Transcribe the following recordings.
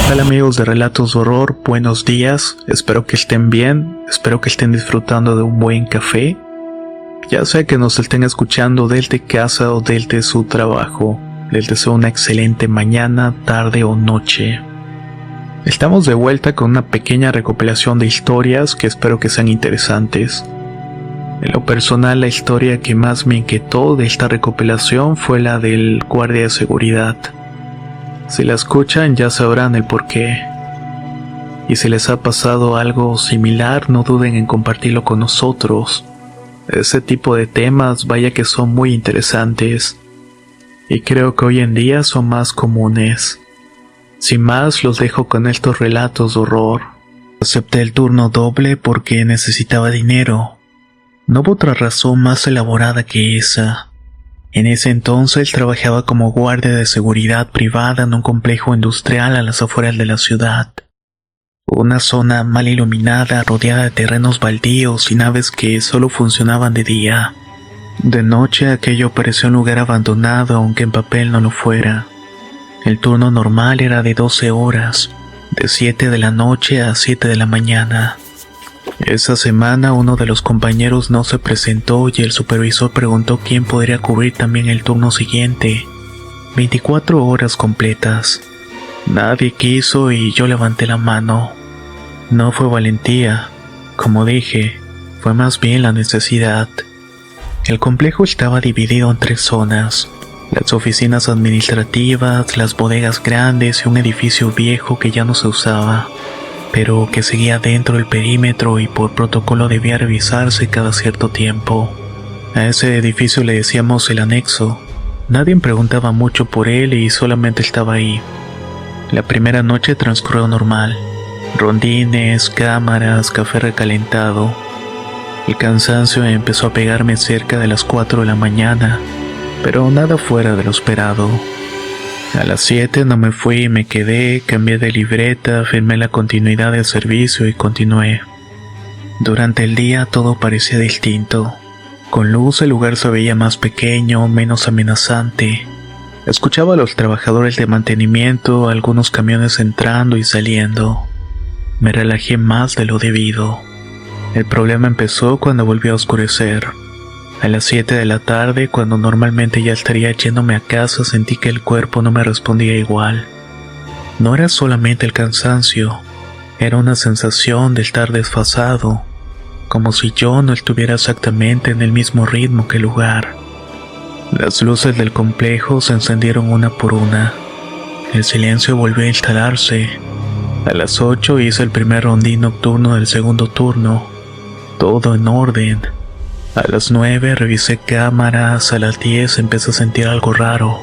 Hola amigos de Relatos de Horror, buenos días, espero que estén bien, espero que estén disfrutando de un buen café, ya sea que nos estén escuchando desde casa o desde su trabajo. Les deseo una excelente mañana, tarde o noche. Estamos de vuelta con una pequeña recopilación de historias que espero que sean interesantes. En lo personal, la historia que más me inquietó de esta recopilación fue la del guardia de seguridad. Si la escuchan ya sabrán el porqué. Y si les ha pasado algo similar, no duden en compartirlo con nosotros. Ese tipo de temas, vaya que son muy interesantes. Y creo que hoy en día son más comunes. Sin más, los dejo con estos relatos de horror. Acepté el turno doble porque necesitaba dinero. No hubo otra razón más elaborada que esa. En ese entonces trabajaba como guardia de seguridad privada en un complejo industrial a las afueras de la ciudad. Una zona mal iluminada, rodeada de terrenos baldíos y naves que solo funcionaban de día. De noche aquello parecía un lugar abandonado, aunque en papel no lo fuera. El turno normal era de 12 horas, de 7 de la noche a 7 de la mañana. Esa semana uno de los compañeros no se presentó y el supervisor preguntó quién podría cubrir también el turno siguiente. 24 horas completas. Nadie quiso y yo levanté la mano. No fue valentía, como dije, fue más bien la necesidad. El complejo estaba dividido en 3 zonas: las oficinas administrativas, las bodegas grandes y un edificio viejo que ya no se usaba, pero que seguía dentro del perímetro y por protocolo debía revisarse cada cierto tiempo. A ese edificio le decíamos el anexo. Nadie preguntaba mucho por él y solamente estaba ahí. La primera noche transcurrió normal. Rondines, cámaras, café recalentado. El cansancio empezó a pegarme cerca de las 4 de la mañana, pero nada fuera de lo esperado. A las 7 no me fui y me quedé, cambié de libreta, firmé la continuidad del servicio y continué. Durante el día todo parecía distinto. Con luz el lugar se veía más pequeño, menos amenazante. Escuchaba a los trabajadores de mantenimiento, algunos camiones entrando y saliendo. Me relajé más de lo debido. El problema empezó cuando volvió a oscurecer. A las 7 de la tarde, cuando normalmente ya estaría yéndome a casa, sentí que el cuerpo no me respondía igual. No era solamente el cansancio, era una sensación de estar desfasado, como si yo no estuviera exactamente en el mismo ritmo que el lugar. Las luces del complejo se encendieron una por una. El silencio volvió a instalarse. A las 8 hice el primer rondín nocturno del segundo turno, todo en orden. A las 9 revisé cámaras, a las 10 empecé a sentir algo raro.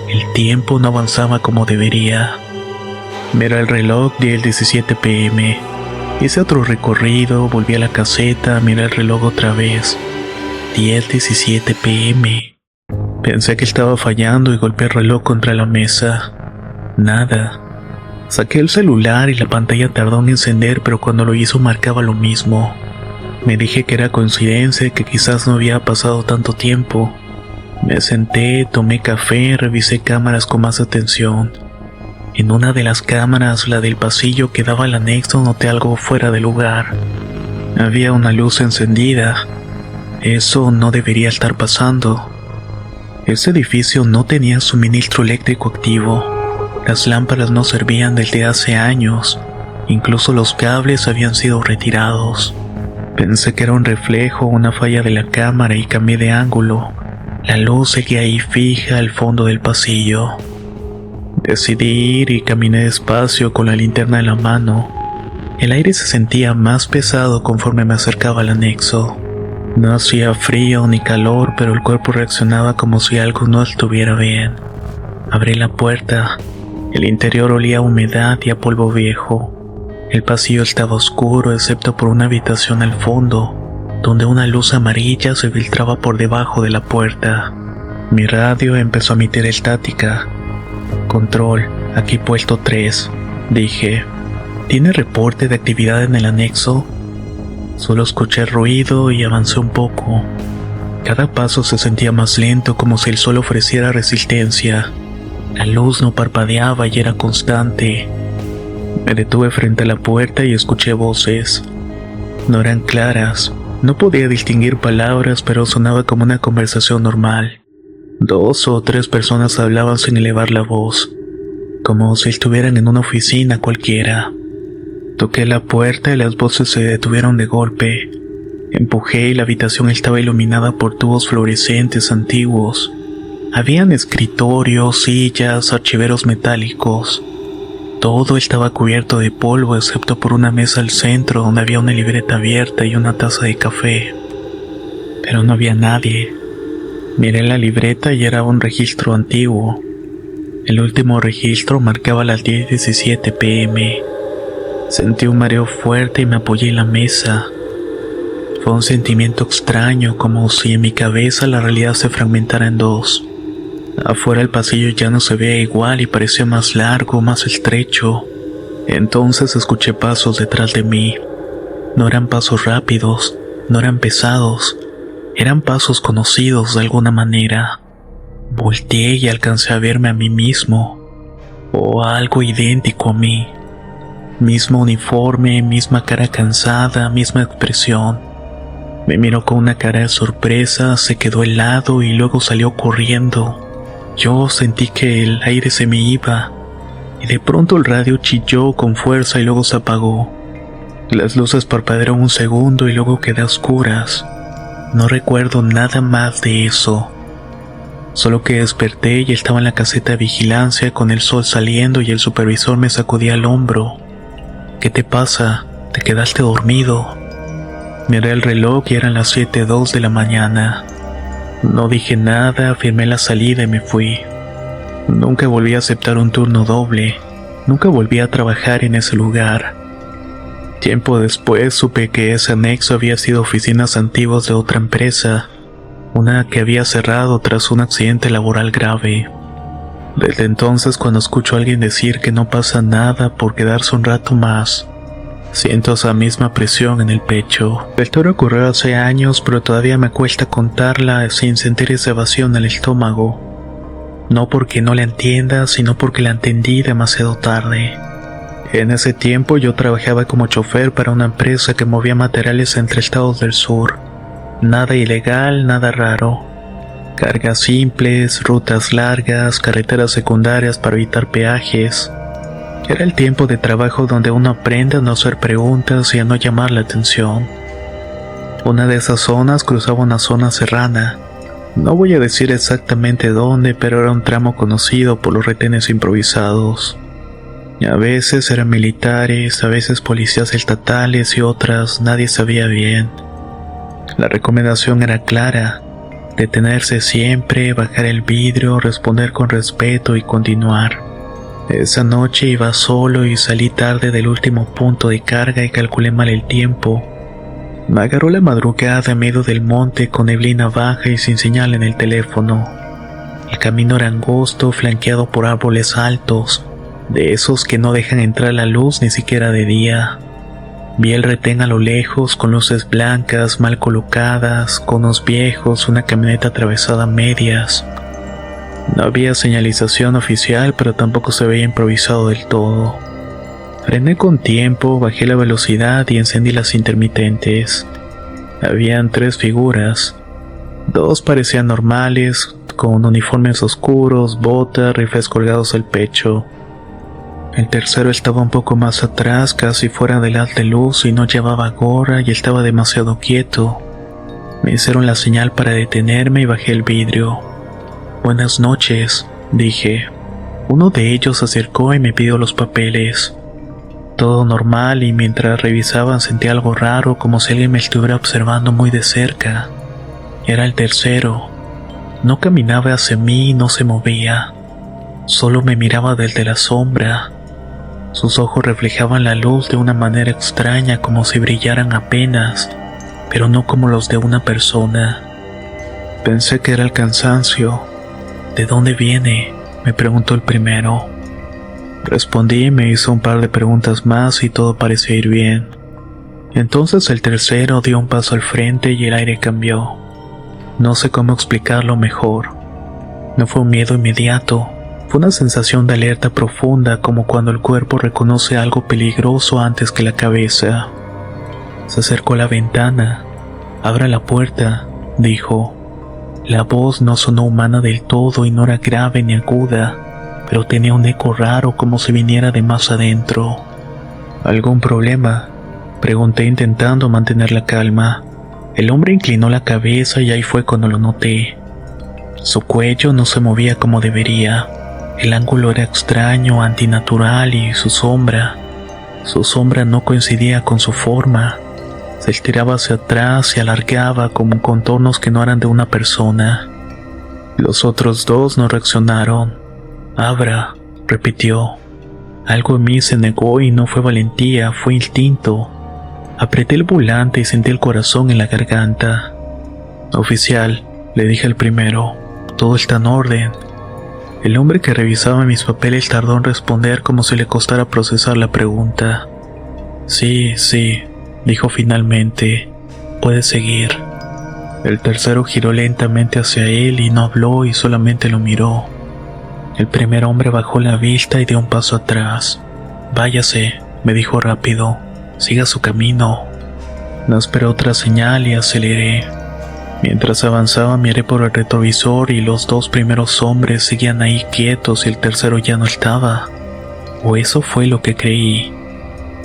El tiempo no avanzaba como debería. Miré el reloj, di el 17 p.m. Hice otro recorrido, volví a la caseta, miré el reloj otra vez. 10:17 p.m. Pensé que estaba fallando y golpeé el reloj contra la mesa. Nada. Saqué el celular y la pantalla tardó en encender, pero cuando lo hizo marcaba lo mismo. Me dije que era coincidencia, que quizás no había pasado tanto tiempo. Me senté, tomé café, revisé cámaras con más atención. En una de las cámaras, la del pasillo que daba al anexo, noté algo fuera de lugar. Había una luz encendida. Eso no debería estar pasando. Ese edificio no tenía suministro eléctrico activo. Las lámparas no servían desde hace años. Incluso los cables habían sido retirados. Pensé que era un reflejo o una falla de la cámara y cambié de ángulo. La luz seguía ahí fija al fondo del pasillo. Decidí ir y caminé despacio con la linterna en la mano. El aire se sentía más pesado conforme me acercaba al anexo. No hacía frío ni calor, pero el cuerpo reaccionaba como si algo no estuviera bien. Abrí la puerta. El interior olía a humedad y a polvo viejo. El pasillo estaba oscuro excepto por una habitación al fondo, donde una luz amarilla se filtraba por debajo de la puerta. Mi radio empezó a emitir estática. Control, aquí puesto 3, dije. ¿Tiene reporte de actividad en el anexo? Solo escuché ruido y avancé un poco. Cada paso se sentía más lento, como si el sol ofreciera resistencia. La luz no parpadeaba y era constante. Me detuve frente a la puerta y escuché voces. No eran claras, no podía distinguir palabras, pero sonaba como una conversación normal. 2 o 3 personas hablaban sin elevar la voz, como si estuvieran en una oficina cualquiera. Toqué la puerta y las voces se detuvieron de golpe. Empujé y la habitación estaba iluminada por tubos fluorescentes antiguos. Habían escritorios, sillas, archiveros metálicos. Todo estaba cubierto de polvo excepto por una mesa al centro donde había una libreta abierta y una taza de café. Pero no había nadie. Miré la libreta y era un registro antiguo. El último registro marcaba las 10:17 p.m. Sentí un mareo fuerte y me apoyé en la mesa. Fue un sentimiento extraño, como si en mi cabeza la realidad se fragmentara en dos. Afuera el pasillo ya no se veía igual y parecía más largo, más estrecho. Entonces escuché pasos detrás de mí. No eran pasos rápidos, no eran pesados, eran pasos conocidos de alguna manera. Volteé y alcancé a verme a mí mismo, o a algo idéntico a mí. Mismo uniforme, misma cara cansada, misma expresión. Me miró con una cara de sorpresa, se quedó helado y luego salió corriendo. Yo sentí que el aire se me iba, y de pronto el radio chilló con fuerza y luego se apagó. Las luces parpadearon un segundo y luego quedé a oscuras. No recuerdo nada más de eso. Solo que desperté y estaba en la caseta de vigilancia con el sol saliendo y el supervisor me sacudía el hombro. ¿Qué te pasa? ¿Te quedaste dormido? Miré el reloj y eran las 7:02 de la mañana. No dije nada, firmé la salida y me fui. Nunca volví a aceptar un turno doble. Nunca volví a trabajar en ese lugar. Tiempo después supe que ese anexo había sido oficinas antiguas de otra empresa, una que había cerrado tras un accidente laboral grave. Desde entonces, cuando escucho a alguien decir que no pasa nada por quedarse un rato más, siento esa misma presión en el pecho. La historia ocurrió hace años, pero todavía me cuesta contarla sin sentir esa evasión en el estómago. No porque no la entienda, sino porque la entendí demasiado tarde. En ese tiempo yo trabajaba como chofer para una empresa que movía materiales entre estados del sur. Nada ilegal, nada raro. Cargas simples, rutas largas, carreteras secundarias para evitar peajes. Era el tiempo de trabajo donde uno aprende a no hacer preguntas y a no llamar la atención. Una de esas zonas cruzaba una zona serrana. No voy a decir exactamente dónde, pero era un tramo conocido por los retenes improvisados. A veces eran militares, a veces policías estatales y otras nadie sabía bien. La recomendación era clara: detenerse siempre, bajar el vidrio, responder con respeto y continuar. Esa noche iba solo y salí tarde del último punto de carga y calculé mal el tiempo. Me agarró la madrugada en medio del monte con neblina baja y sin señal en el teléfono. El camino era angosto, flanqueado por árboles altos, de esos que no dejan entrar la luz ni siquiera de día. Vi el retén a lo lejos con luces blancas mal colocadas, conos viejos, una camioneta atravesada a medias. No había señalización oficial, pero tampoco se veía improvisado del todo. Frené con tiempo, bajé la velocidad y encendí las intermitentes. Habían 3 figuras. 2 parecían normales, con uniformes oscuros, botas, rifles colgados al pecho. El tercero estaba un poco más atrás, casi fuera del haz de luz, y no llevaba gorra y estaba demasiado quieto. Me hicieron la señal para detenerme y bajé el vidrio. «Buenas noches», dije. Uno de ellos se acercó y me pidió los papeles. Todo normal, y mientras revisaban sentí algo raro, como si alguien me estuviera observando muy de cerca. Era el tercero. No caminaba hacia mí, no se movía. Solo me miraba desde la sombra. Sus ojos reflejaban la luz de una manera extraña, como si brillaran apenas, pero no como los de una persona. Pensé que era el cansancio. «¿De dónde viene?», me preguntó el primero. Respondí y me hizo un par de preguntas más y todo parecía ir bien. Entonces el tercero dio un paso al frente y el aire cambió. No sé cómo explicarlo mejor. No fue un miedo inmediato, Fue una sensación de alerta profunda, como cuando el cuerpo reconoce algo peligroso antes que la cabeza. Se acercó a la ventana. «Abra la puerta», dijo. La voz no sonó humana del todo y no era grave ni aguda, pero tenía un eco raro como si viniera de más adentro. «¿Algún problema?», pregunté intentando mantener la calma. El hombre inclinó la cabeza y ahí fue cuando lo noté. Su cuello no se movía como debería. El ángulo era extraño, antinatural, y su sombra no coincidía con su forma. Se estiraba hacia atrás y alargaba como contornos que no eran de una persona. Los otros dos no reaccionaron. «Abra», repitió. Algo en mí se negó y no fue valentía, fue instinto. Apreté el volante y sentí el corazón en la garganta. «Oficial», le dije al primero, «todo está en orden». El hombre que revisaba mis papeles tardó en responder como si le costara procesar la pregunta. «Sí», dijo finalmente, «puede seguir». El tercero giró lentamente hacia él y no habló y solamente lo miró. El primer hombre bajó la vista y dio un paso atrás. «Váyase», me dijo rápido, «siga su camino». No esperé otra señal y aceleré. Mientras avanzaba miré por el retrovisor y los dos primeros hombres seguían ahí quietos y el tercero ya no estaba. O eso fue lo que creí.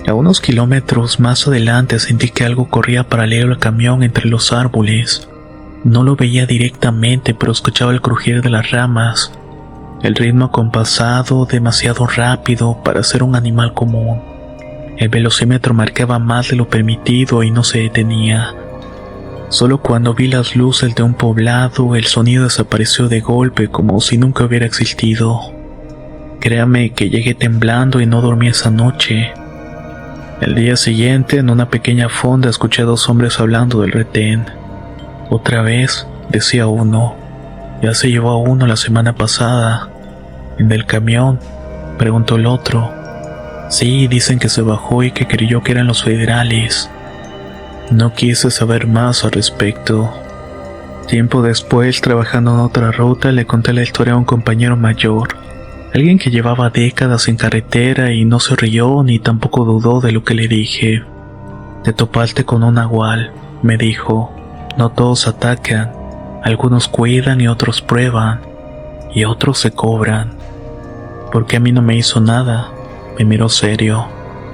A unos kilómetros más adelante sentí que algo corría paralelo al camión entre los árboles. No lo veía directamente, pero escuchaba el crujir de las ramas. El ritmo acompasado, demasiado rápido para ser un animal común. El velocímetro marcaba más de lo permitido y no se detenía. Solo cuando vi las luces de un poblado, el sonido desapareció de golpe como si nunca hubiera existido. Créame que llegué temblando y no dormí esa noche. El día siguiente, en una pequeña fonda, escuché a dos hombres hablando del retén. «Otra vez», decía uno, «ya se llevó a uno la semana pasada». «¿En el camión?», preguntó el otro. «Sí, dicen que se bajó y que creyó que eran los federales». No quise saber más al respecto. Tiempo después, trabajando en otra ruta, le conté la historia a un compañero mayor, alguien que llevaba décadas en carretera y no se rió ni tampoco dudó de lo que le dije. «Te topaste con un nahual», me dijo. «No todos atacan, algunos cuidan y otros prueban, y otros se cobran». «¿Por qué a mí no me hizo nada?», me miró serio.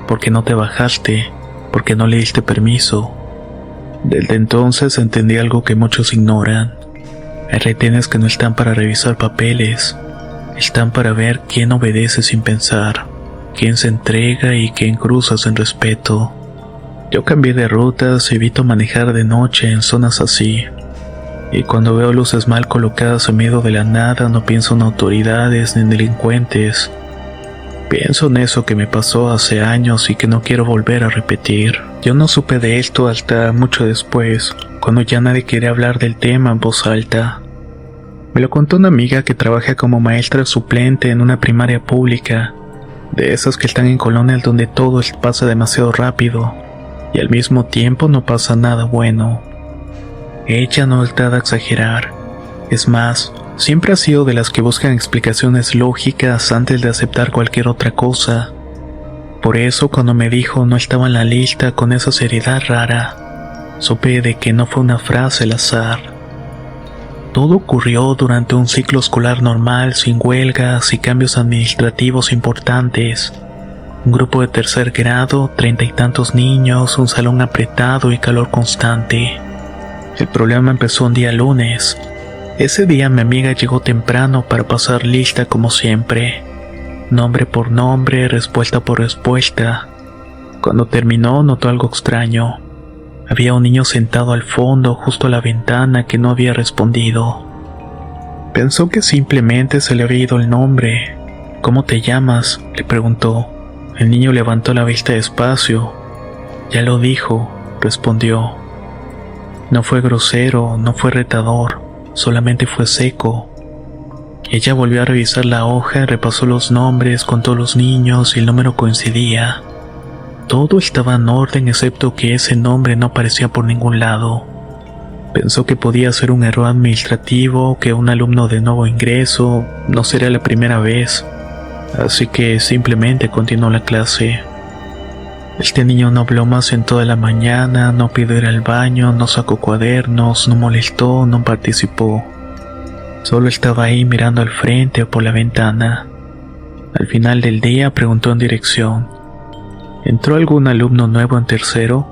«¿Por qué no te bajaste? ¿Por qué no le diste permiso?». Desde entonces entendí algo que muchos ignoran. Hay retenes que no están para revisar papeles, están para ver quién obedece sin pensar, quién se entrega y quién cruza sin respeto. Yo cambié de rutas, evito manejar de noche en zonas así, y cuando veo luces mal colocadas en medio de la nada no pienso en autoridades ni en delincuentes. Pienso en eso que me pasó hace años y que no quiero volver a repetir. Yo no supe de esto hasta mucho después, cuando ya nadie quería hablar del tema en voz alta. Me lo contó una amiga que trabaja como maestra suplente en una primaria pública, de esas que están en colonias donde todo pasa demasiado rápido y al mismo tiempo no pasa nada bueno. Ella no es dada a exagerar, es más, siempre ha sido de las que buscan explicaciones lógicas antes de aceptar cualquier otra cosa. Por eso cuando me dijo no estaba en la lista con esa seriedad rara, supe de que no fue una frase al azar. Todo ocurrió durante un ciclo escolar normal, sin huelgas y cambios administrativos importantes. Un grupo de tercer grado, 30 y tantos niños, un salón apretado y calor constante. El problema empezó un día lunes. Ese día mi amiga llegó temprano para pasar lista como siempre. Nombre por nombre, respuesta por respuesta. Cuando terminó notó algo extraño. Había un niño sentado al fondo, justo a la ventana, que no había respondido. Pensó que simplemente se le había ido el nombre. «¿Cómo te llamas?», le preguntó. El niño levantó la vista despacio. «Ya lo dijo», respondió. No fue grosero, no fue retador, solamente fue seco. Ella volvió a revisar la hoja, repasó los nombres, contó los niños y el número coincidía. Todo estaba en orden excepto que ese nombre no aparecía por ningún lado. Pensó que podía ser un error administrativo, que un alumno de nuevo ingreso no sería la primera vez, así que simplemente continuó la clase. Este niño no habló más en toda la mañana, no pidió ir al baño, no sacó cuadernos, no molestó, no participó. Solo estaba ahí mirando al frente o por la ventana. Al final del día preguntó en dirección. ¿Entró algún alumno nuevo en tercero?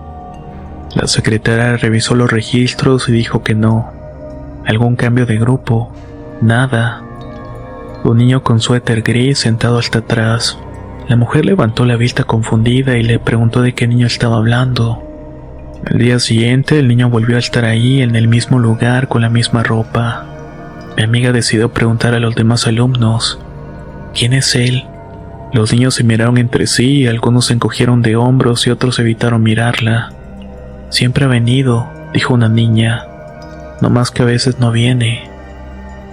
La secretaria revisó los registros y dijo que no. ¿Algún cambio de grupo? Nada. Un niño con suéter gris sentado hasta atrás. La mujer levantó la vista confundida y le preguntó de qué niño estaba hablando. Al día siguiente, el niño volvió a estar ahí en el mismo lugar con la misma ropa. Mi amiga decidió preguntar a los demás alumnos: ¿quién es él? Los niños se miraron entre sí y algunos se encogieron de hombros y otros evitaron mirarla. Siempre ha venido, dijo una niña. No más que a veces no viene.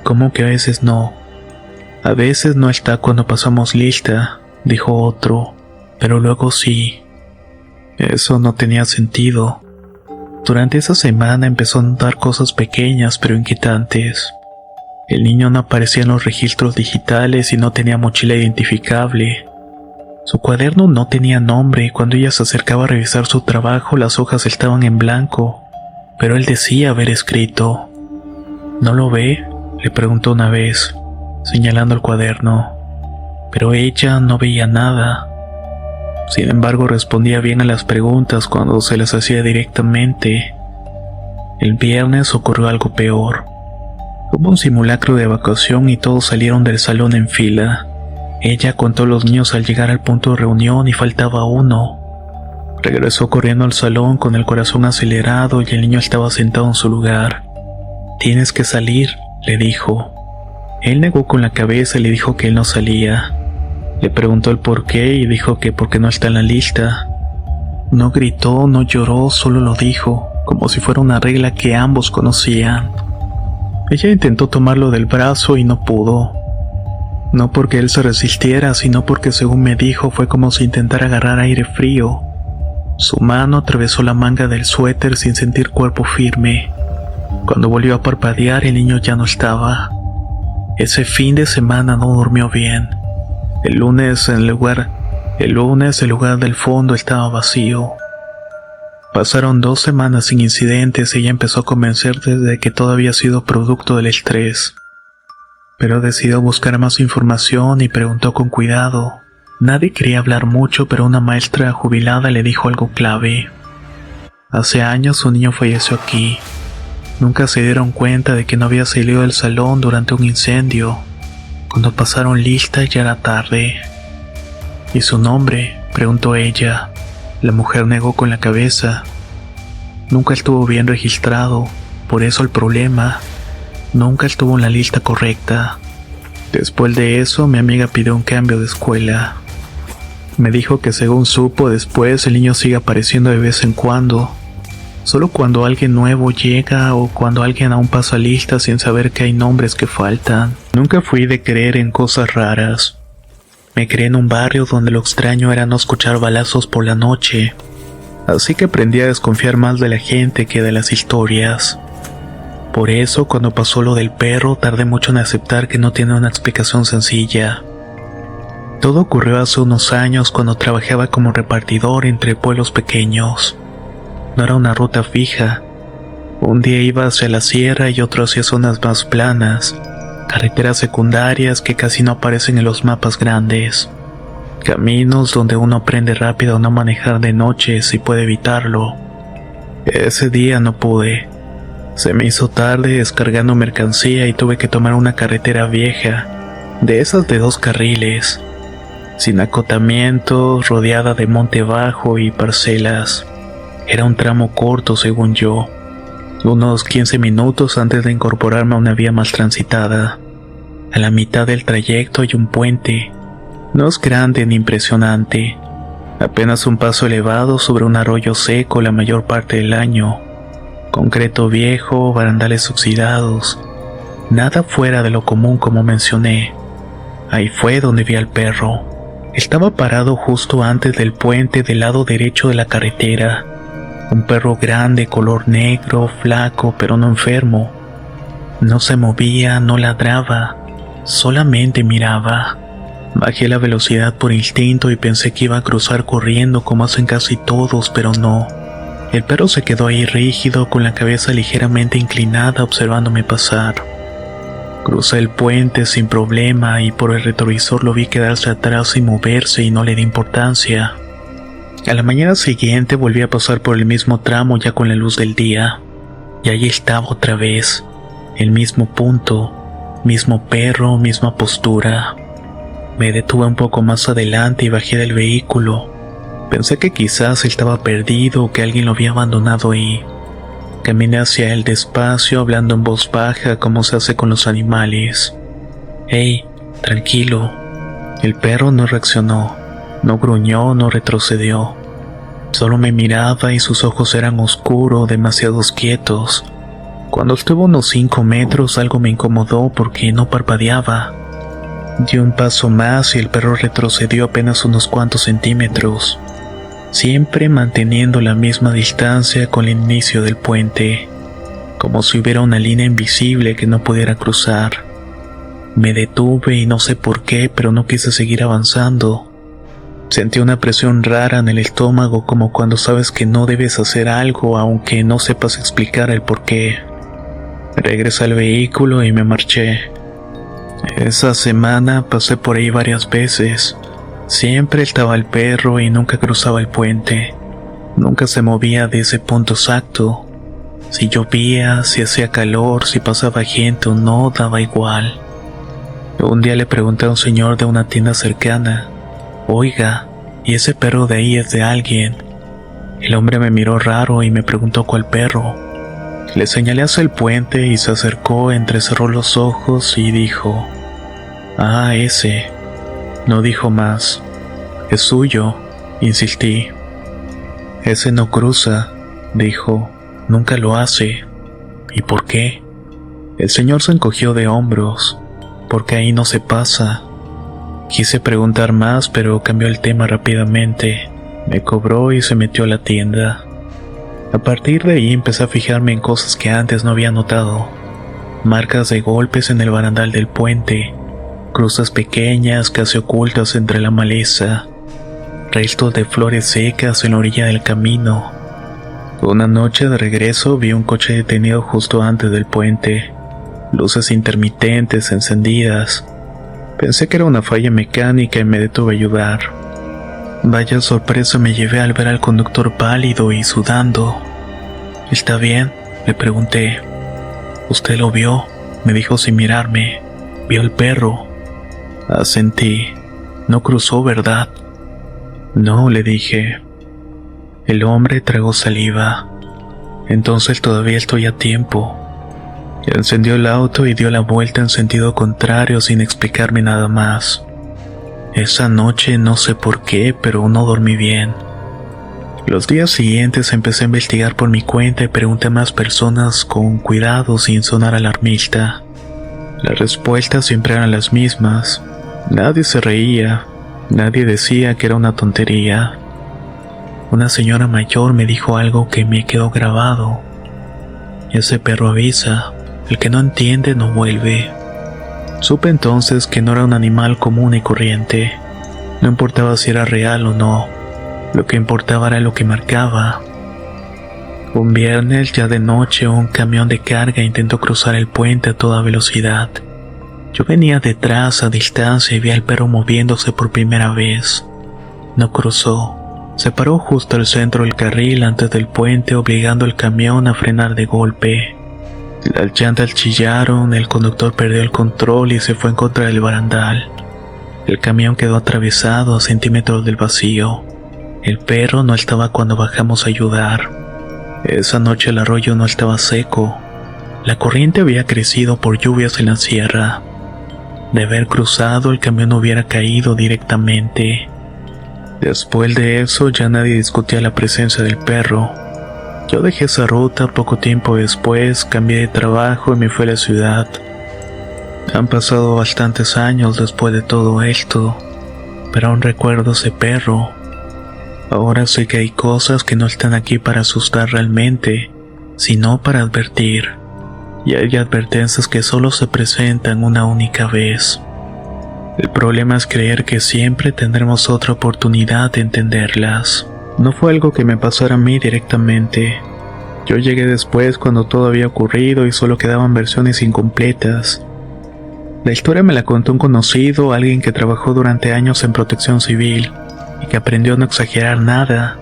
¿Cómo que a veces no? A veces no está cuando pasamos lista, dijo otro, pero luego sí. Eso no tenía sentido. Durante esa semana empezó a notar cosas pequeñas pero inquietantes. El niño no aparecía en los registros digitales y no tenía mochila identificable. Su cuaderno no tenía nombre y cuando ella se acercaba a revisar su trabajo las hojas estaban en blanco, pero él decía haber escrito. ¿No lo ve?, le preguntó una vez, señalando el cuaderno. Pero ella no veía nada. Sin embargo, respondía bien a las preguntas cuando se las hacía directamente. El viernes ocurrió algo peor. Hubo un simulacro de evacuación y todos salieron del salón en fila. Ella contó a los niños al llegar al punto de reunión y faltaba uno. Regresó corriendo al salón con el corazón acelerado y el niño estaba sentado en su lugar. «Tienes que salir», le dijo. Él negó con la cabeza y le dijo que él no salía. Le preguntó el por qué y dijo que porque no está en la lista. No gritó, no lloró, solo lo dijo, como si fuera una regla que ambos conocían. Ella intentó tomarlo del brazo y no pudo. No porque él se resistiera, sino porque, según me dijo, fue como si intentara agarrar aire frío. Su mano atravesó la manga del suéter sin sentir cuerpo firme. Cuando volvió a parpadear, el niño ya no estaba. Ese fin de semana no durmió bien. El lunes el lugar del fondo estaba vacío. Pasaron 2 semanas sin incidentes y ella empezó a convencerse de que todo había sido producto del estrés. Pero decidió buscar más información y preguntó con cuidado. Nadie quería hablar mucho, pero una maestra jubilada le dijo algo clave. Hace años un niño falleció aquí. Nunca se dieron cuenta de que no había salido del salón durante un incendio. Cuando pasaron lista ya era tarde. ¿Y su nombre?, preguntó ella. La mujer negó con la cabeza. Nunca estuvo bien registrado, por eso el problema. Nunca estuvo en la lista correcta. Después de eso, mi amiga pidió un cambio de escuela. Me dijo que según supo después, el niño sigue apareciendo de vez en cuando. Solo cuando alguien nuevo llega o cuando alguien aún pasa lista sin saber que hay nombres que faltan. Nunca fui de creer en cosas raras. Me crié en un barrio donde lo extraño era no escuchar balazos por la noche. Así que aprendí a desconfiar más de la gente que de las historias. Por eso, cuando pasó lo del perro, tardé mucho en aceptar que no tiene una explicación sencilla. Todo ocurrió hace unos años cuando trabajaba como repartidor entre pueblos pequeños. No era una ruta fija. Un día iba hacia la sierra y otro hacia zonas más planas, carreteras secundarias que casi no aparecen en los mapas grandes, caminos donde uno aprende rápido a no manejar de noche si puede evitarlo. Ese día no pude. Se me hizo tarde descargando mercancía y tuve que tomar una carretera vieja, de esas de 2 carriles, sin acotamientos, rodeada de monte bajo y parcelas. Era un tramo corto según yo, unos 15 minutos antes de incorporarme a una vía más transitada. A la mitad del trayecto hay un puente. No es grande ni impresionante, apenas un paso elevado sobre un arroyo seco la mayor parte del año. Concreto viejo, barandales oxidados, nada fuera de lo común como mencioné. Ahí fue donde vi al perro. Estaba parado justo antes del puente del lado derecho de la carretera. Un perro grande, color negro, flaco, pero no enfermo. No se movía, no ladraba, solamente miraba. Bajé la velocidad por instinto y pensé que iba a cruzar corriendo como hacen casi todos, pero no. El perro se quedó ahí rígido, con la cabeza ligeramente inclinada, observándome pasar. Crucé el puente sin problema y por el retrovisor lo vi quedarse atrás sin moverse y no le di importancia. A la mañana siguiente volví a pasar por el mismo tramo ya con la luz del día. Y allí estaba otra vez, el mismo punto, mismo perro, misma postura. Me detuve un poco más adelante y bajé del vehículo. Pensé que quizás estaba perdido o que alguien lo había abandonado ahí. Caminé hacia él despacio, hablando en voz baja como se hace con los animales. «Hey, tranquilo». El perro no reaccionó, no gruñó, no retrocedió. Solo me miraba y sus ojos eran oscuros, demasiado quietos. Cuando estuvo unos 5 metros algo me incomodó porque no parpadeaba. Di un paso más y el perro retrocedió apenas unos cuantos centímetros, siempre manteniendo la misma distancia con el inicio del puente, como si hubiera una línea invisible que no pudiera cruzar. Me detuve y no sé por qué, pero no quise seguir avanzando. Sentí una presión rara en el estómago, como cuando sabes que no debes hacer algo aunque no sepas explicar el por qué. Regresé al vehículo y me marché. Esa semana pasé por ahí varias veces. Siempre estaba el perro y nunca cruzaba el puente. Nunca se movía de ese punto exacto. Si llovía, si hacía calor, si pasaba gente o no, daba igual. Un día le pregunté a un señor de una tienda cercana: «Oiga, ¿y ese perro de ahí es de alguien?». El hombre me miró raro y me preguntó cuál perro. Le señalé hacia el puente y se acercó, entrecerró los ojos y dijo: «Ah, ese». No dijo más. «Es suyo», insistí. «Ese no cruza», dijo. «Nunca lo hace». «¿Y por qué?». El señor se encogió de hombros. «Porque ahí no se pasa». Quise preguntar más, pero cambió el tema rápidamente. Me cobró y se metió a la tienda. A partir de ahí empecé a fijarme en cosas que antes no había notado. Marcas de golpes en el barandal del puente, cruzas pequeñas casi ocultas entre la maleza, restos de flores secas en la orilla del camino. Una noche de regreso vi un coche detenido justo antes del puente, luces intermitentes encendidas. Pensé que era una falla mecánica y me detuve a ayudar. Vaya sorpresa me llevé al ver al conductor pálido y sudando. «¿Está bien?», le pregunté. «¿Usted lo vio?», me dijo sin mirarme. «¿Vio el perro?». Asentí. «No cruzó, ¿verdad?». «No», le dije. El hombre tragó saliva. «Entonces todavía estoy a tiempo». Encendió el auto y dio la vuelta en sentido contrario sin explicarme nada más. Esa noche no sé por qué, pero no dormí bien. Los días siguientes empecé a investigar por mi cuenta y pregunté a más personas con cuidado sin sonar alarmista. Las respuestas siempre eran las mismas. Nadie se reía, nadie decía que era una tontería. Una señora mayor me dijo algo que me quedó grabado: «Ese perro avisa, el que no entiende no vuelve». Supe entonces que no era un animal común y corriente. No importaba si era real o no, lo que importaba era lo que marcaba. Un viernes, ya de noche, un camión de carga intentó cruzar el puente a toda velocidad. Yo venía detrás a distancia y vi al perro moviéndose por primera vez. No cruzó. Se paró justo al centro del carril antes del puente, obligando al camión a frenar de golpe. Las llantas chillaron, el conductor perdió el control y se fue en contra del barandal. El camión quedó atravesado a centímetros del vacío. El perro no estaba cuando bajamos a ayudar. Esa noche el arroyo no estaba seco. La corriente había crecido por lluvias en la sierra. De haber cruzado, el camión hubiera caído directamente. Después de eso ya nadie discutía la presencia del perro. Yo dejé esa ruta. Poco tiempo después cambié de trabajo y me fui a la ciudad. Han pasado bastantes años después de todo esto, pero aún recuerdo ese perro. Ahora sé que hay cosas que no están aquí para asustar realmente, sino para advertir. Y hay advertencias que solo se presentan una única vez. El problema es creer que siempre tendremos otra oportunidad de entenderlas. No fue algo que me pasara a mí directamente. Yo llegué después cuando todo había ocurrido y solo quedaban versiones incompletas. La historia me la contó un conocido, alguien que trabajó durante años en protección civil y que aprendió a no exagerar nada,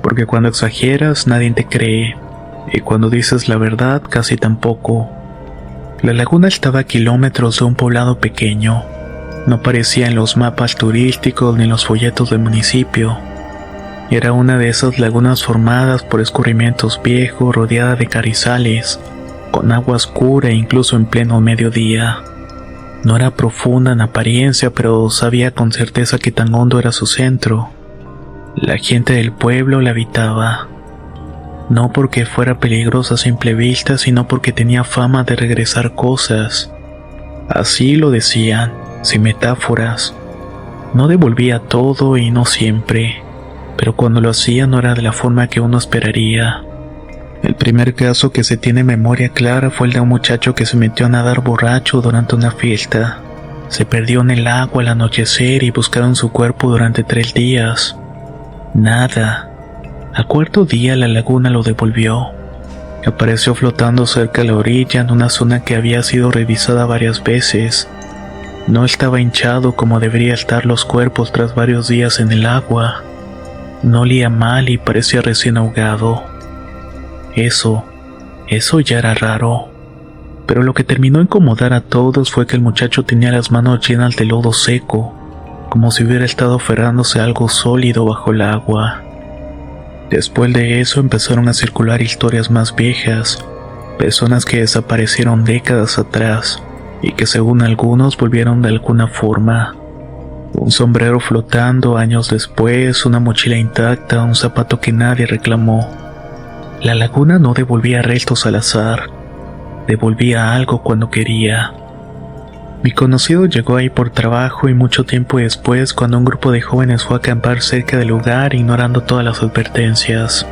porque cuando exageras nadie te cree, y cuando dices la verdad casi tampoco. La laguna estaba a kilómetros de un poblado pequeño. No aparecía en los mapas turísticos ni en los folletos del municipio. Era una de esas lagunas formadas por escurrimientos viejos, rodeada de carrizales, con agua oscura incluso en pleno mediodía. No era profunda en apariencia, pero sabía con certeza que tan hondo era su centro. La gente del pueblo la habitaba. No porque fuera peligrosa a simple vista, sino porque tenía fama de regresar cosas. Así lo decían, sin metáforas. No devolvía todo y no siempre, pero cuando lo hacía no era de la forma que uno esperaría. El primer caso que se tiene memoria clara fue el de un muchacho que se metió a nadar borracho durante una fiesta. Se perdió en el agua al anochecer y buscaron su cuerpo durante 3 días. Nada. Al cuarto día la laguna lo devolvió. Apareció flotando cerca de la orilla en una zona que había sido revisada varias veces. No estaba hinchado como debería estar los cuerpos tras varios días en el agua. No olía mal y parecía recién ahogado. Eso ya era raro. Pero lo que terminó incomodar a todos fue que el muchacho tenía las manos llenas de lodo seco, como si hubiera estado aferrándose a algo sólido bajo el agua. Después de eso empezaron a circular historias más viejas, personas que desaparecieron décadas atrás y que según algunos volvieron de alguna forma. Un sombrero flotando años después, una mochila intacta, un zapato que nadie reclamó. La laguna no devolvía restos al azar, devolvía algo cuando quería. Mi conocido llegó ahí por trabajo y mucho tiempo después, cuando un grupo de jóvenes fue a acampar cerca del lugar ignorando todas las advertencias.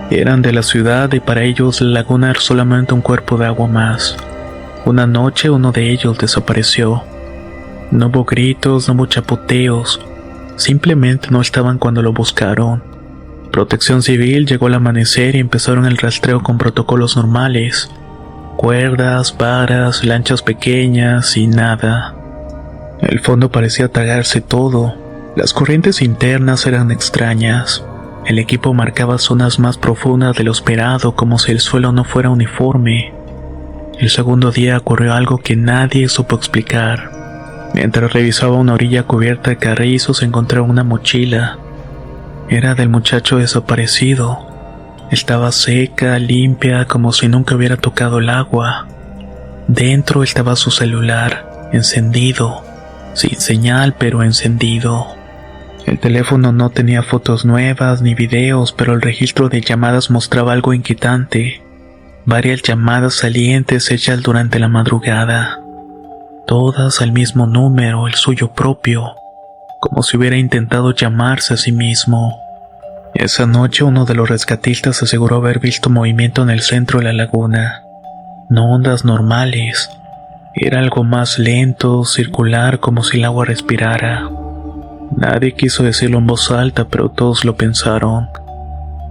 Eran de la ciudad y para ellos la laguna era solamente un cuerpo de agua más. Una noche uno de ellos desapareció. No hubo gritos, no hubo chapoteos, simplemente no estaban cuando lo buscaron. Protección Civil llegó al amanecer y empezaron el rastreo con protocolos normales. Cuerdas, varas, lanchas pequeñas y nada. El fondo parecía tragarse todo. Las corrientes internas eran extrañas. El equipo marcaba zonas más profundas de lo esperado, como si el suelo no fuera uniforme. El segundo día ocurrió algo que nadie supo explicar. Mientras revisaba una orilla cubierta de carrizos, encontré una mochila. Era del muchacho desaparecido. Estaba seca, limpia, como si nunca hubiera tocado el agua. Dentro estaba su celular, encendido, sin señal pero encendido. El teléfono no tenía fotos nuevas ni videos, pero el registro de llamadas mostraba algo inquietante. Varias llamadas salientes hechas durante la madrugada. Todas al mismo número, el suyo propio, como si hubiera intentado llamarse a sí mismo. Esa noche uno de los rescatistas aseguró haber visto movimiento en el centro de la laguna. No ondas normales, era algo más lento, circular, como si el agua respirara. Nadie quiso decirlo en voz alta, pero todos lo pensaron.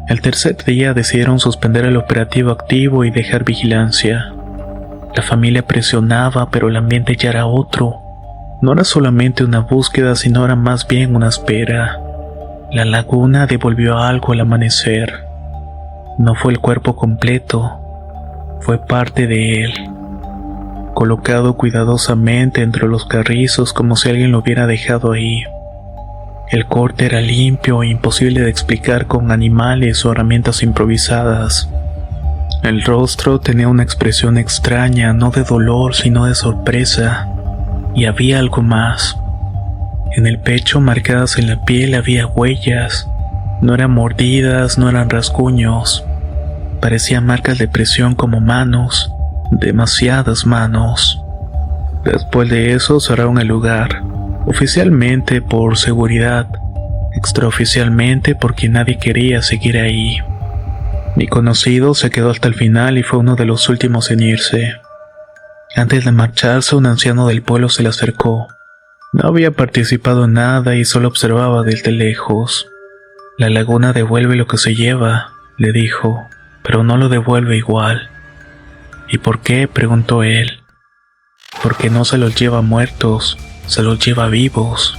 El tercer día decidieron suspender el operativo activo y dejar vigilancia. La familia presionaba, pero el ambiente ya era otro. No era solamente una búsqueda, sino era más bien una espera. La laguna devolvió algo al amanecer. No fue el cuerpo completo, fue parte de él, colocado cuidadosamente entre los carrizos como si alguien lo hubiera dejado ahí. El corte era limpio e imposible de explicar con animales o herramientas improvisadas. El rostro tenía una expresión extraña, no de dolor sino de sorpresa. Y había algo más. En el pecho, marcadas en la piel, había huellas. No eran mordidas, no eran rasguños. Parecían marcas de presión como manos, demasiadas manos. Después de eso cerraron el lugar. Oficialmente por seguridad. extraoficialmente porque nadie quería seguir ahí. Mi conocido se quedó hasta el final y fue uno de los últimos en irse. Antes de marcharse, un anciano del pueblo se le acercó. No había participado en nada y solo observaba desde lejos. La laguna devuelve lo que se lleva, le dijo, pero no lo devuelve igual. ¿Y por qué?, preguntó él. Porque no se los lleva muertos, se los lleva vivos.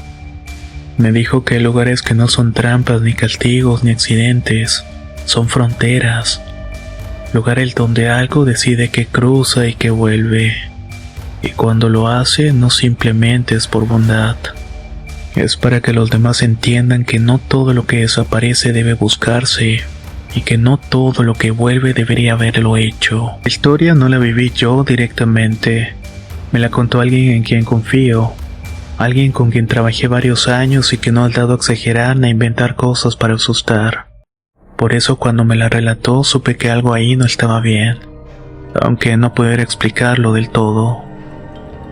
Me dijo que hay lugares que no son trampas, ni castigos, ni accidentes, son fronteras. Lugares donde algo decide que cruza y que vuelve. Y cuando lo hace, no simplemente es por bondad. Es para que los demás entiendan que no todo lo que desaparece debe buscarse, y que no todo lo que vuelve debería haberlo hecho. La historia no la viví yo directamente. Me la contó alguien en quien confío. Alguien con quien trabajé varios años y que no ha dado a exagerar ni a inventar cosas para asustar. Por eso cuando me la relató supe que algo ahí no estaba bien, aunque no pudiera explicarlo del todo.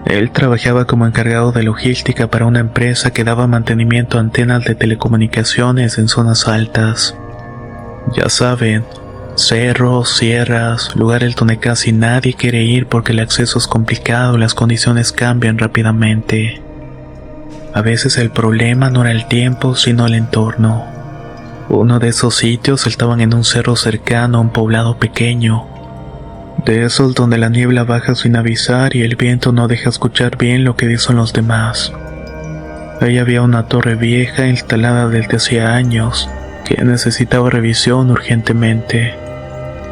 Él trabajaba como encargado de logística para una empresa que daba mantenimiento a antenas de telecomunicaciones en zonas altas. Ya saben, cerros, sierras, lugares donde casi nadie quiere ir porque el acceso es complicado y las condiciones cambian rápidamente. A veces el problema no era el tiempo, sino el entorno. Uno de esos sitios estaban en un cerro cercano a un poblado pequeño, de esos donde la niebla baja sin avisar y el viento no deja escuchar bien lo que dicen los demás. Ahí había una torre vieja instalada desde hacía años, que necesitaba revisión urgentemente.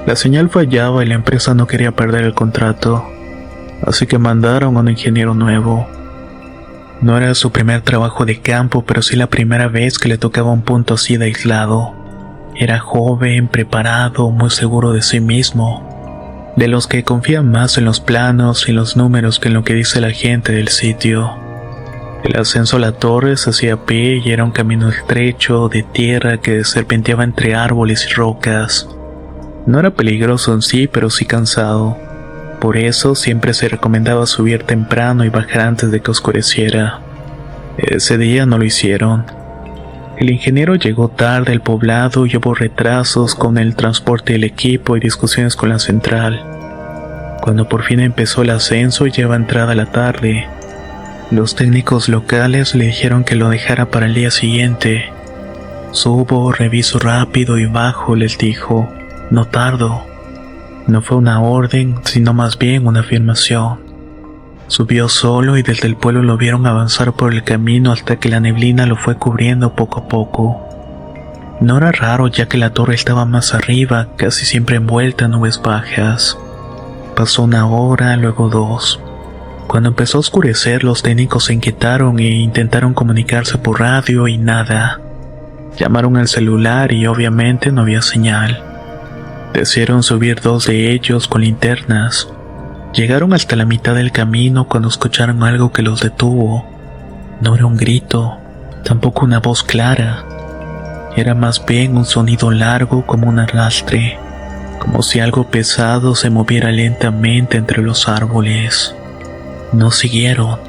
La señal fallaba y la empresa no quería perder el contrato, así que mandaron a un ingeniero nuevo. No era su primer trabajo de campo, pero sí la primera vez que le tocaba un punto así de aislado. Era joven, preparado, muy seguro de sí mismo, de los que confían más en los planos y los números que en lo que dice la gente del sitio. El ascenso a la torre se hacía a pie y era un camino estrecho de tierra que serpenteaba entre árboles y rocas. No era peligroso en sí, pero sí cansado. Por eso siempre se recomendaba subir temprano y bajar antes de que oscureciera. Ese día no lo hicieron. El ingeniero llegó tarde al poblado y hubo retrasos con el transporte del equipo y discusiones con la central. Cuando por fin empezó el ascenso y lleva entrada la tarde, los técnicos locales le dijeron que lo dejara para el día siguiente. Subo, reviso rápido y bajo, les dijo. No tardo. No fue una orden, sino más bien una afirmación. Subió solo y desde el pueblo lo vieron avanzar por el camino hasta que la neblina lo fue cubriendo poco a poco. No era raro ya que la torre estaba más arriba, casi siempre envuelta en nubes bajas. Pasó una hora, luego 2. Cuando empezó a oscurecer, los técnicos se inquietaron e intentaron comunicarse por radio y nada. Llamaron al celular y obviamente no había señal. Decidieron subir 2 de ellos con linternas. Llegaron hasta la mitad del camino cuando escucharon algo que los detuvo. No era un grito, tampoco una voz clara. Era más bien un sonido largo como un arrastre, como si algo pesado se moviera lentamente entre los árboles. No siguieron.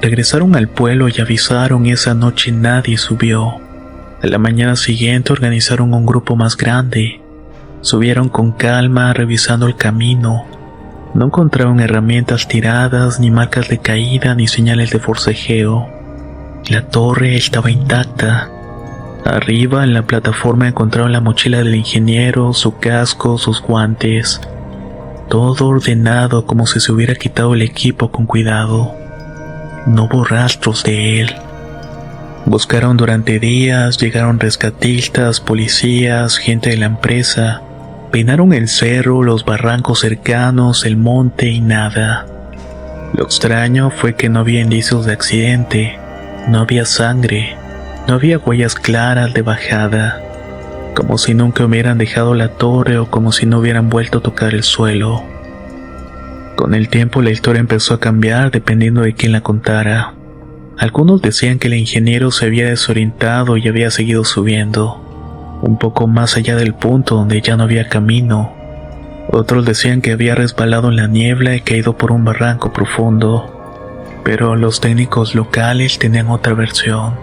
Regresaron al pueblo y avisaron y esa noche nadie subió. A la mañana siguiente organizaron un grupo más grande. Subieron con calma, revisando el camino. No encontraron herramientas tiradas, ni marcas de caída, ni señales de forcejeo. La torre estaba intacta. Arriba, en la plataforma, encontraron la mochila del ingeniero, su casco, sus guantes. Todo ordenado como si se hubiera quitado el equipo con cuidado. No hubo rastros de él. Buscaron durante días, llegaron rescatistas, policías, gente de la empresa. Peinaron el cerro, los barrancos cercanos, el monte y nada. Lo extraño fue que no había indicios de accidente, no había sangre, no había huellas claras de bajada, como si nunca hubieran dejado la torre o como si no hubieran vuelto a tocar el suelo. Con el tiempo la historia empezó a cambiar dependiendo de quién la contara. Algunos decían que el ingeniero se había desorientado y había seguido subiendo, un poco más allá del punto donde ya no había camino. Otros decían que había resbalado en la niebla y caído por un barranco profundo, pero los técnicos locales tenían otra versión.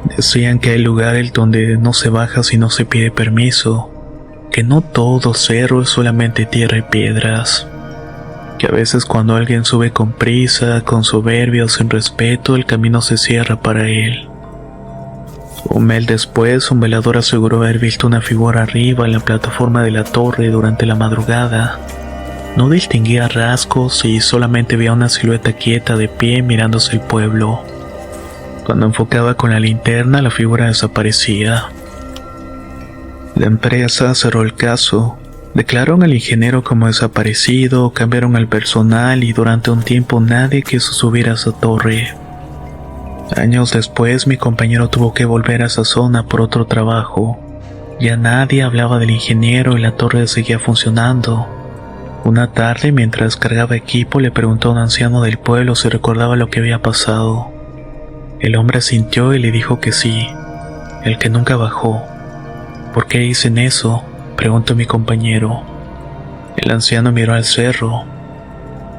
Decían que hay lugares donde no se baja si no se pide permiso, que no todo cerro es solamente tierra y piedras, que a veces cuando alguien sube con prisa, con soberbia o sin respeto, el camino se cierra para él. Un mes después, un velador aseguró haber visto una figura arriba en la plataforma de la torre durante la madrugada. No distinguía rasgos y solamente veía una silueta quieta de pie mirándose el pueblo. Cuando enfocaba con la linterna, la figura desaparecía. La empresa cerró el caso, declararon al ingeniero como desaparecido, cambiaron al personal y durante un tiempo nadie quiso subir a esa torre. Años después, mi compañero tuvo que volver a esa zona por otro trabajo. Ya nadie hablaba del ingeniero y la torre seguía funcionando. Una tarde, mientras cargaba equipo, le preguntó a un anciano del pueblo si recordaba lo que había pasado. El hombre asintió y le dijo que sí, el que nunca bajó. ¿Por qué dicen eso?, preguntó mi compañero. El anciano miró al cerro.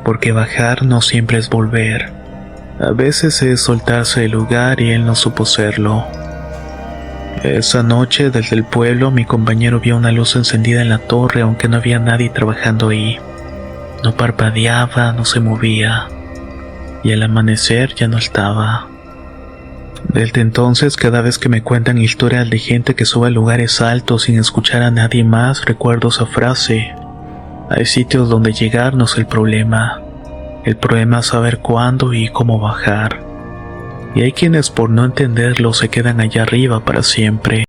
Porque bajar no siempre es volver. A veces es soltarse del lugar y él no supo serlo. Esa noche, desde el pueblo, mi compañero vio una luz encendida en la torre, aunque no había nadie trabajando ahí. No parpadeaba, no se movía. Y al amanecer ya no estaba. Desde entonces, cada vez que me cuentan historias de gente que sube a lugares altos sin escuchar a nadie más, recuerdo esa frase. Hay sitios donde llegar no es el problema. El problema es saber cuándo y cómo bajar. Y hay quienes por no entenderlo se quedan allá arriba para siempre.